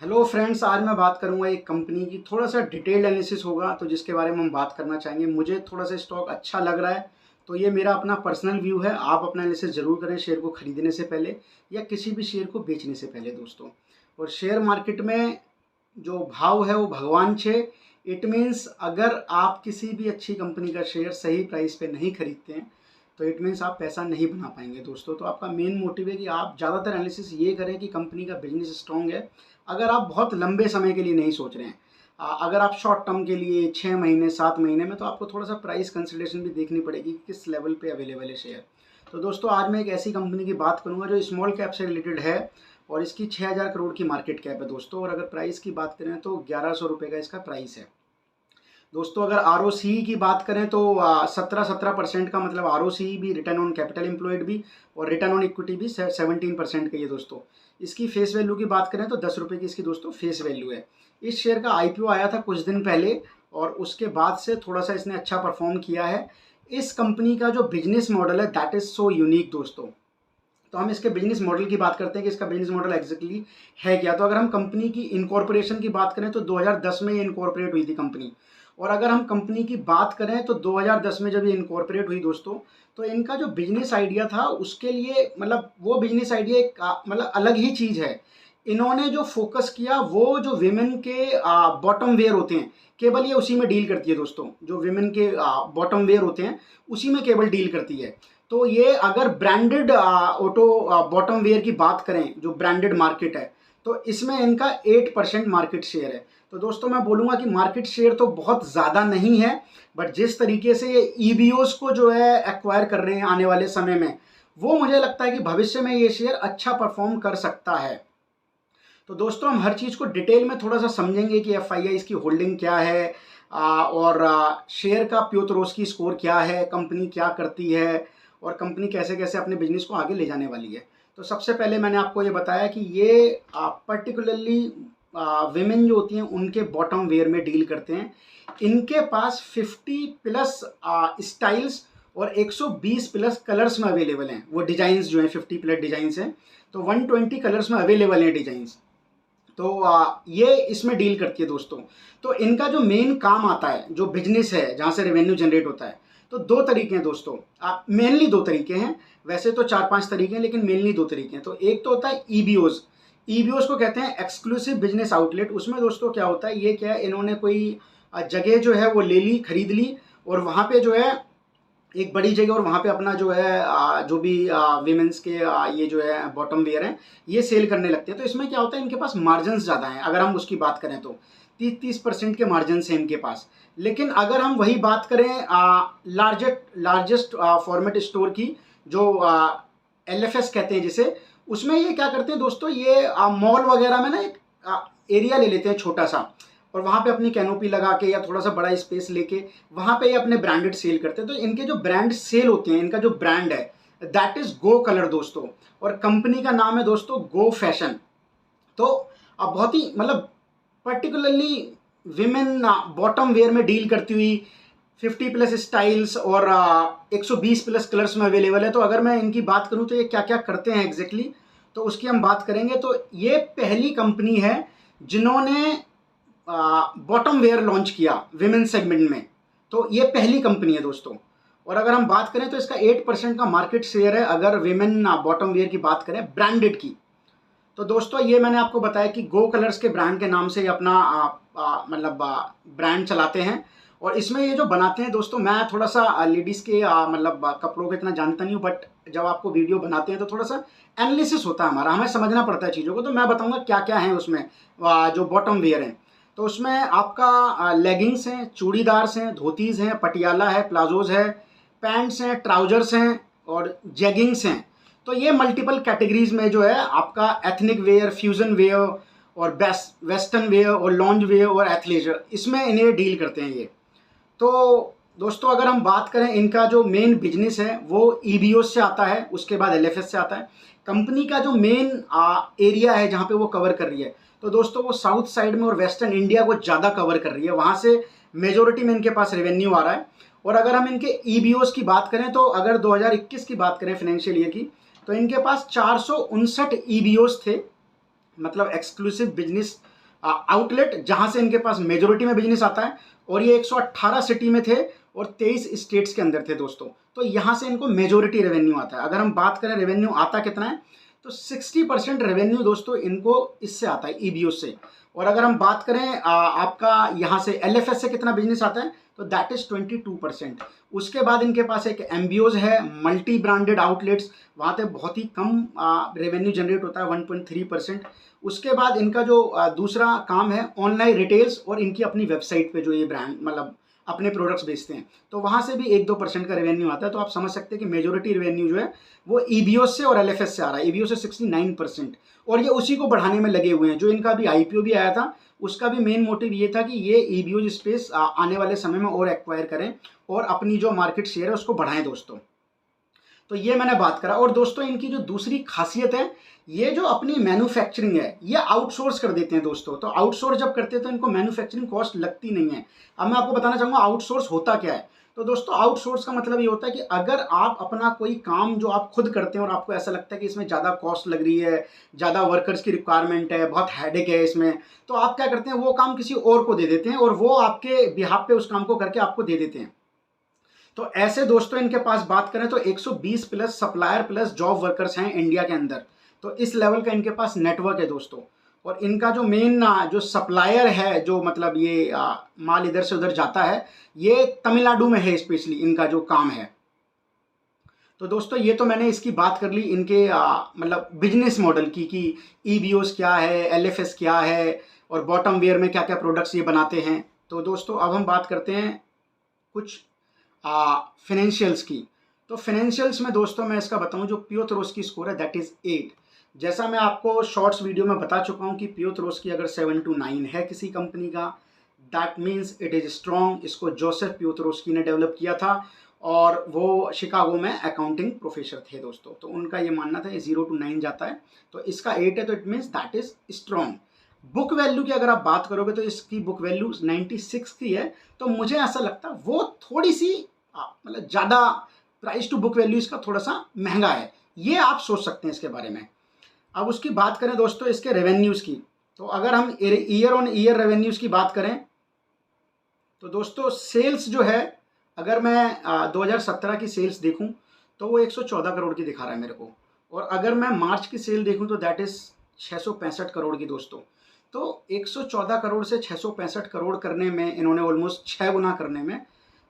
Hello friends, आज मैं बात करूंगा एक कंपनी की। थोड़ा सा डिटेल्ड एनालिसिस होगा तो जिसके बारे में हम बात करना चाहेंगे। मुझे थोड़ा सा स्टॉक अच्छा लग रहा है, तो ये मेरा अपना पर्सनल व्यू है। आप अपना एनालिसिस ज़रूर करें शेयर को खरीदने से पहले या किसी भी शेयर को बेचने से पहले दोस्तों। और शेयर मार्केट में जो भाव है वो भगवान छे। इट मीन्स अगर आप किसी भी अच्छी कंपनी का शेयर सही प्राइस पे नहीं खरीदते हैं तो इट मीन्स आप पैसा नहीं बना पाएंगे दोस्तों। तो आपका मेन मोटिव है कि आप ज़्यादातर एनालिसिस ये करें कि कंपनी का बिजनेस स्ट्रॉन्ग है। अगर आप बहुत लंबे समय के लिए नहीं सोच रहे हैं, अगर आप शॉर्ट टर्म के लिए 6 महीने 7 महीने में, तो आपको थोड़ा सा प्राइस कंसिडरेशन भी देखनी पड़ेगी कि किस लेवल पे अवेलेबल है शेयर। तो दोस्तों आज मैं एक ऐसी कंपनी की बात करूंगा जो स्मॉल कैप से रिलेटेड है और इसकी 6,000 करोड़ की मार्केट कैप है दोस्तों। और अगर प्राइस की बात करें तो 1100 रुपये का इसका प्राइस है दोस्तों। अगर आर की बात करें तो 17% का मतलब आर भी, रिटर्न ऑन कैपिटल एम्प्लॉयड भी और रिटर्न ऑन इक्विटी भी 17% का ही है दोस्तों। इसकी फेस वैल्यू की बात करें तो 10 रुपये की इसकी दोस्तों फेस वैल्यू है। इस शेयर का IPO आया था कुछ दिन पहले और उसके बाद से थोड़ा सा इसने अच्छा परफॉर्म किया है। इस कंपनी का जो बिजनेस मॉडल है दैट इज़ सो यूनिक दोस्तों। तो हम इसके बिजनेस मॉडल की बात करते हैं कि इसका बिजनेस मॉडल एग्जैक्टली है क्या। तो अगर हम कंपनी की इनकॉर्पोरेशन की बात करें तो 2010 में ये इनकॉर्पोरेट हुई थी कंपनी। और अगर हम कंपनी की बात करें तो 2010 में जब ये इनकॉर्पोरेट हुई दोस्तों, तो इनका जो बिजनेस आइडिया था उसके लिए मतलब वो बिजनेस आइडिया एक मतलब अलग ही चीज़ है। इन्होंने जो फोकस किया वो जो विमेन के बॉटम वेयर होते हैं, केवल ये उसी में डील करती है दोस्तों। जो विमेन के बॉटम वेयर होते हैं उसी में केवल डील करती है। तो ये अगर ब्रांडेड ऑटो बॉटम वेयर की बात करें, जो ब्रांडेड मार्केट है, तो इसमें इनका 8% मार्केट शेयर है। तो दोस्तों मैं बोलूँगा कि मार्केट शेयर तो बहुत ज़्यादा नहीं है, बट जिस तरीके से ये ईबीओस को जो है एक्वायर कर रहे हैं आने वाले समय में, वो मुझे लगता है कि भविष्य में ये शेयर अच्छा परफॉर्म कर सकता है। तो दोस्तों हम हर चीज़ को डिटेल में थोड़ा सा समझेंगे कि FII इसकी होल्डिंग क्या है, और शेयर का प्योतरोस्की स्कोर क्या है, कंपनी क्या करती है और कंपनी कैसे कैसे अपने बिजनेस को आगे ले जाने वाली है। तो सबसे पहले मैंने आपको ये बताया कि ये पर्टिकुलरली विमेन जो होती हैं उनके बॉटम वेयर में डील करते हैं। इनके पास 50+ स्टाइल्स और 120+ कलर्स में अवेलेबल हैं। वो डिजाइन्स जो हैं 50+ डिजाइन्स हैं, तो 120 कलर्स में अवेलेबल हैं डिजाइन्स। तो ये इसमें डील करती है दोस्तों। तो इनका जो मेन काम आता है, जो बिजनेस है जहाँ से रेवेन्यू जनरेट होता है, तो दो तरीके हैं दोस्तों। मेनली दो तरीके हैं, वैसे तो 4-5 तरीके हैं लेकिन मेनली दो तरीके हैं। तो एक तो होता है ईबीओज। ईबीओज को कहते हैं एक्सक्लूसिव बिजनेस आउटलेट। उसमें दोस्तों क्या होता है, ये क्या है, इन्होंने कोई जगह जो है वो ले ली, खरीद ली और वहाँ पे जो है एक बड़ी जगह, और वहाँ पे अपना जो है जो भी विमेंस के ये जो है बॉटम वेयर हैं ये सेल करने लगते हैं। तो इसमें क्या होता है, इनके पास मार्जिन ज़्यादा हैं। अगर हम उसकी बात करें तो 30% के मार्जिन हैं इनके पास। लेकिन अगर हम वही बात करें लार्जेस्ट फॉर्मेट स्टोर की, जो LFS कहते हैं जिसे, उसमें ये क्या करते हैं दोस्तों, ये मॉल वगैरह में ना एक एरिया ले लेते हैं छोटा सा, और वहाँ पे अपनी कैनोपी लगा के या थोड़ा सा बड़ा स्पेस लेके वहाँ पे ये अपने ब्रांडेड सेल करते हैं। तो इनके जो ब्रांड सेल होते हैं, इनका जो ब्रांड है दैट इज गो कलर दोस्तों, और कंपनी का नाम है दोस्तों गो फैशन। तो अब बहुत ही मतलब पर्टिकुलरली विमेन बॉटम वेयर में डील करती हुई 50+ स्टाइल्स और 120+ कलर्स में अवेलेबल है। तो अगर मैं इनकी बात करूं तो ये क्या क्या करते हैं एग्जैक्टली, तो उसकी हम बात करेंगे। तो ये पहली कंपनी है जिन्होंने बॉटम वेयर लॉन्च किया विमेन सेगमेंट में। तो ये पहली कंपनी है दोस्तों। और अगर हम बात करें तो इसका 8% का मार्केट शेयर है अगर विमेन बॉटम वेयर की बात करें ब्रांडेड की। तो दोस्तों ये मैंने आपको बताया कि गो कलर्स के ब्रांड के नाम से ये अपना मतलब ब्रांड चलाते हैं। और इसमें ये जो बनाते हैं दोस्तों, मैं थोड़ा सा लेडीज़ के मतलब कपड़ों को इतना जानता नहीं हूँ, बट जब आपको वीडियो बनाते हैं तो थोड़ा सा एनालिसिस होता है हमारा, हमें समझना पड़ता है चीज़ों को। तो मैं बताऊँगा क्या क्या है उसमें जो बॉटम वेयर हैं। तो उसमें आपका लेगिंग्स हैं, चूड़ीदार्स हैं, धोतीज़ हैं, पटियाला है, प्लाजोज़ है, पैंट्स हैं, ट्राउजर्स हैं और जेगिंग्स हैं। तो ये मल्टीपल कैटेगरीज में जो है आपका एथनिक वेयर, फ्यूजन वेयर और वेस्टर्न वेयर और लॉन्ज वेयर और एथलेजर, इसमें इन्हें डील करते हैं ये। तो दोस्तों अगर हम बात करें, इनका जो मेन बिजनेस है वो ईबीओस से आता है, उसके बाद LFS से आता है। कंपनी का जो मेन एरिया है जहाँ पे वो कवर कर रही है, तो दोस्तों वो साउथ साइड में और वेस्टर्न इंडिया को ज़्यादा कवर कर रही है। वहाँ से मेजोरिटी में इनके पास रेवेन्यू आ रहा है। और अगर हम इनके ईबीओस की बात करें तो अगर 2021 की बात करें फाइनेंशियल ईयर की, तो इनके पास 459 ईबीओस थे मतलब एक्सक्लूसिव बिजनेस आउटलेट, जहां से इनके पास मेजोरिटी में बिजनेस आता है। और ये 118 सिटी में थे और 23 स्टेट्स के अंदर थे दोस्तों। तो यहाँ से इनको मेजोरिटी रेवेन्यू आता है। अगर हम बात करें रेवेन्यू आता कितना है, तो 60% रेवेन्यू दोस्तों इनको इससे आता है, ईबीओ से। और अगर हम बात करें आपका यहाँ से एलएफएस से कितना बिजनेस आता है, तो दैट इज 22%। उसके बाद इनके पास एक एमबीओज है, मल्टी ब्रांडेड आउटलेट्स, वहाँ पे बहुत ही कम रेवेन्यू जनरेट होता है, 1.3%। उसके बाद इनका जो दूसरा काम है ऑनलाइन रिटेल्स, और इनकी अपनी वेबसाइट पे जो ये ब्रांड मतलब अपने प्रोडक्ट्स बेचते हैं, तो वहाँ से भी 1-2% का रेवेन्यू आता है। तो आप समझ सकते हैं कि मेजोरिटी रेवेन्यू जो है वो ईबीओ से और एलएफएस से आ रहा है। ईबीओ से 69%, और ये उसी को बढ़ाने में लगे हुए हैं। जो इनका भी आईपीओ भी आया था, उसका भी मेन मोटिव ये था कि ये ईबीओ स्पेस आने वाले समय में और एक्वायर करें और अपनी जो मार्केट शेयर है उसको बढ़ाएं दोस्तों। तो ये मैंने बात करा। और दोस्तों इनकी जो दूसरी खासियत है, ये जो अपनी मैन्युफैक्चरिंग है ये आउटसोर्स कर देते हैं दोस्तों। तो आउटसोर्स जब करते हैं तो इनको मैन्युफैक्चरिंग कॉस्ट लगती नहीं है। अब मैं आपको बताना चाहूँगा आउटसोर्स होता क्या है। तो दोस्तों आउटसोर्स का मतलब ये होता है कि अगर आप अपना कोई काम जो आप खुद करते हैं और आपको ऐसा लगता है कि इसमें ज़्यादा कॉस्ट लग रही है, ज़्यादा वर्कर्स की रिक्वायरमेंट है, बहुत हेडेक है इसमें, तो आप क्या करते हैं, वो काम किसी और को दे देते हैं और वो आपके बिहाफ पे उस काम को करके आपको दे देते हैं। तो ऐसे दोस्तों इनके पास बात करें तो 120 plus supplier plus job workers हैं इंडिया के अंदर। तो इस लेवल का इनके पास नेटवर्क है दोस्तों। और इनका जो मेन जो सप्लायर है, जो मतलब ये माल इधर से उधर जाता है, ये तमिलनाडु में है स्पेशली इनका जो काम है। तो दोस्तों ये तो मैंने इसकी बात कर ली इनके मतलब बिजनेस मॉडल की, कि ईबीओस क्या है, एलएफएस क्या है, और बॉटम वेयर में क्या क्या प्रोडक्ट्स ये बनाते हैं। तो दोस्तों अब हम बात करते हैं कुछ फिनेंशियल्स की। तो फिनेंशियल्स में दोस्तों मैं इसका बताऊं, जो पियोथरोस की स्कोर है दैट इज 8। जैसा मैं आपको शॉर्ट्स वीडियो में बता चुका हूं कि पियोथरोस की अगर 7 to 9 है किसी कंपनी का, that means it is strong. इसको जोसेफ पियोथरोस्की ने डेवलप किया था और वो शिकागो में अकाउंटिंग प्रोफेसर थे दोस्तों। तो उनका ये मानना था 0 to 9 जाता है, तो इसका 8 है, तो it means that is strong. Book value की अगर आप बात करोगे तो इसकी बुक वैल्यू 96 की है। तो मुझे ऐसा लगता है वो थोड़ी सी मतलब ज़्यादा प्राइस टू बुक वैल्यू इसका थोड़ा सा महंगा है, ये आप सोच सकते हैं इसके बारे में। अब उसकी बात करें दोस्तों इसके रेवेन्यूज़ की, तो अगर हम ईयर ऑन ईयर रेवेन्यूज़ की बात करें तो दोस्तों सेल्स जो है, अगर मैं 2017 की सेल्स देखूं तो वो 114 करोड़ की दिखा रहा है मेरे को। और अगर मैं मार्च की सेल देखूं तो दैट इज़ 665 करोड़ की दोस्तों। तो 114 करोड़ से 665 करोड़ करने में इन्होंने ऑलमोस्ट 6 गुना करने में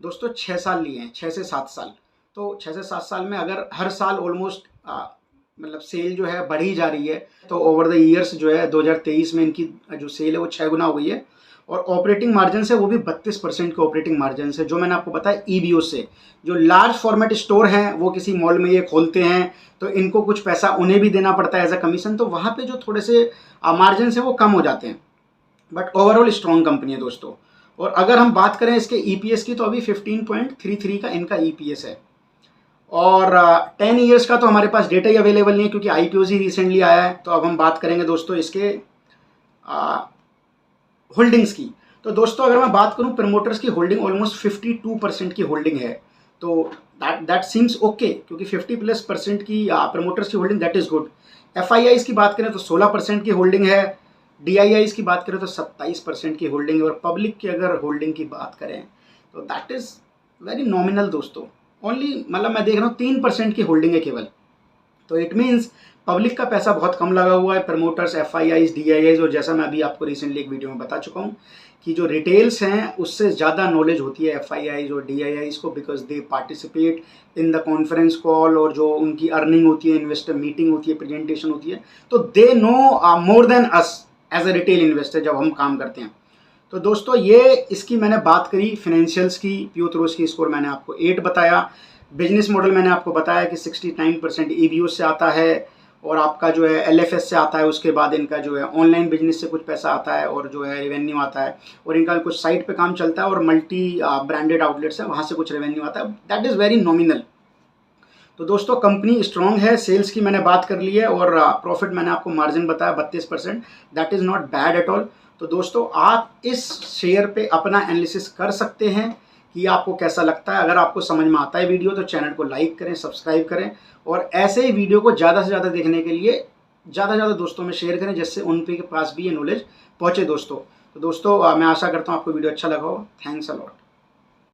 दोस्तों 6 साल लिए हैं, 6 से 7 साल। तो 6 से 7 साल में अगर हर साल ऑलमोस्ट मतलब सेल जो है बढ़ी जा रही है, तो ओवर द ईयर्स जो है 2023 में इनकी जो सेल है वो 6 गुना हो गई है। और ऑपरेटिंग मार्जिन है वो भी 32% के ऑपरेटिंग मार्जिन से, जो मैंने आपको बताया ईबीओ से। जो लार्ज फॉर्मेट स्टोर हैं वो किसी मॉल में ये खोलते हैं, तो इनको कुछ पैसा उन्हें भी देना पड़ता है एज अ कमीशन, तो वहाँ पे जो थोड़े से मार्जिन है वो कम हो जाते हैं। बट ओवरऑल स्ट्रॉन्ग कंपनी है दोस्तों। और अगर हम बात करें इसके ईपीएस की, तो अभी 15.33 का इनका ईपीएस है। और 10 ईयर्स का तो हमारे पास डेटा ही अवेलेबल नहीं है क्योंकि आईपीओ ही रिसेंटली आया है। तो अब हम बात करेंगे दोस्तों इसके होल्डिंग्स की। तो दोस्तों अगर मैं बात करूं प्रमोटर्स की होल्डिंग ऑलमोस्ट 52% की होल्डिंग है। तो दैट सीम्स ओके, क्योंकि 50+% की प्रमोटर्स की holding that is good. FIIs की बात करें तो 16% की होल्डिंग है। डीआईआईस की बात करें तो 27% की होल्डिंग है। और पब्लिक की अगर होल्डिंग की बात करें तो दैट इज़ वेरी नॉमिनल दोस्तों। ओनली मतलब मैं देख रहा हूँ 3% की होल्डिंग है केवल। तो इट मीन्स पब्लिक का पैसा बहुत कम लगा हुआ है, प्रमोटर्स, एफआईआईस, डीआईआईस। और जैसा मैं अभी आपको रिसेंटली एक वीडियो में बता चुका हूँ कि जो रिटेल्स हैं उससे ज़्यादा नॉलेज होती है एफआईआईस और डीआईआईस को, because they participate in the conference call, और जो उनकी अर्निंग होती है, इन्वेस्टर मीटिंग होती है, प्रेजेंटेशन होती है, तो they know more than us as a retail investor जब हम काम करते हैं। तो दोस्तों ये इसकी मैंने बात करी फिनेंशियल्स की। पियोथरोस की स्कोर मैंने आपको 8 बताया। बिजनेस मॉडल मैंने आपको बताया कि 69% ईबीओ से आता है, और आपका जो है एलएफएस से आता है। उसके बाद इनका जो है ऑनलाइन बिजनेस से कुछ पैसा आता है, और जो है रेवेन्यू आता है। और इनका कुछ साइट पे काम चलता है, और मल्टी ब्रांडेड आउटलेट्स है, वहाँ से कुछ रेवेन्यू आता है। That is very nominal. तो दोस्तों कंपनी स्ट्रॉन्ग है। सेल्स की मैंने बात कर ली है, और प्रॉफिट मैंने आपको मार्जिन बताया 32%। That is not bad at all. तो दोस्तों आप इस शेयर पे अपना एनालिसिस कर सकते हैं कि आपको कैसा लगता है। अगर आपको समझ में आता है वीडियो तो चैनल को लाइक करें, सब्सक्राइब करें, और ऐसे ही वीडियो को ज़्यादा से ज़्यादा देखने के लिए ज़्यादा से ज़्यादा दोस्तों में शेयर करें, जिससे उन के पास भी ये नॉलेज पहुँचे दोस्तों। तो दोस्तों मैं आशा करता हूँ आपको वीडियो अच्छा लगा हो। Thanks a lot.